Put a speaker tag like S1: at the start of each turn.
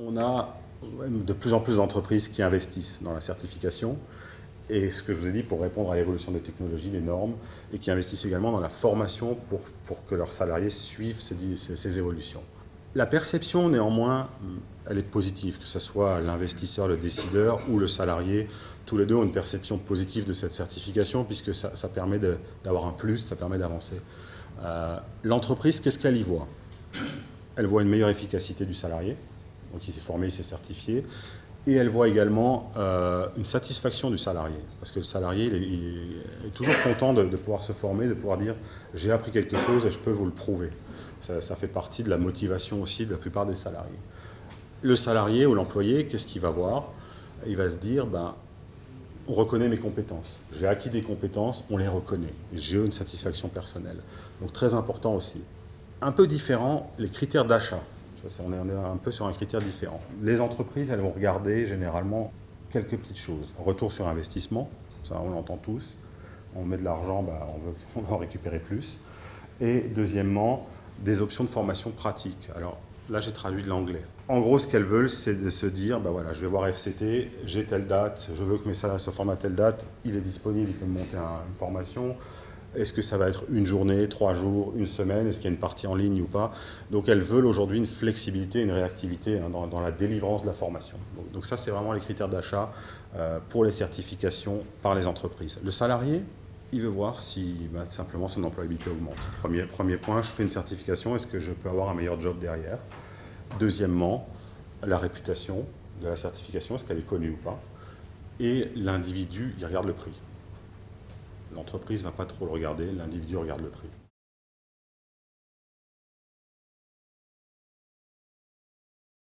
S1: On a de plus en plus d'entreprises qui investissent dans la certification et ce que je vous ai dit pour répondre à l'évolution des technologies, des normes, et qui investissent également dans la formation pour que leurs salariés suivent ces évolutions. La perception, néanmoins, elle est positive, que ce soit l'investisseur, le décideur ou le salarié. Tous les deux ont une perception positive de cette certification puisque ça permet d'avoir un plus, ça permet d'avancer. L'entreprise, qu'est-ce qu'elle y voit? Elle voit une meilleure efficacité du salarié, donc il s'est formé, il s'est certifié, et elle voit également une satisfaction du salarié, parce que le salarié il est toujours content de pouvoir se former, de pouvoir dire « j'ai appris quelque chose et je peux vous le prouver ». Ça fait partie de la motivation aussi de la plupart des salariés. Le salarié ou l'employé, qu'est-ce qu'il va voir? Il va se dire on reconnaît mes compétences, j'ai acquis des compétences, on les reconnaît, j'ai une satisfaction personnelle. Donc très important aussi. Un peu différent, les critères d'achat. On est un peu sur un critère différent. Les entreprises, elles vont regarder généralement quelques petites choses. Retour sur investissement, ça on l'entend tous. On met de l'argent, on veut en récupérer plus. Et deuxièmement, des options de formation pratique. Alors là, j'ai traduit de l'anglais. En gros, ce qu'elles veulent, c'est de se dire, voilà, je vais voir FCT, j'ai telle date, je veux que mes salariés se forment à telle date, il est disponible, il peut me monter une formation. Est-ce que ça va être une journée, 3 jours, une semaine? Est-ce qu'il y a une partie en ligne ou pas? Donc elles veulent aujourd'hui une flexibilité, une réactivité dans la délivrance de la formation. Donc ça, c'est vraiment les critères d'achat pour les certifications par les entreprises. Le salarié, il veut voir si simplement son employabilité augmente. Premier point, je fais une certification, est-ce que je peux avoir un meilleur job derrière? Deuxièmement, la réputation de la certification, est-ce qu'elle est connue ou pas? Et l'individu, il regarde le prix. L'entreprise ne va pas trop le regarder, l'individu regarde le prix.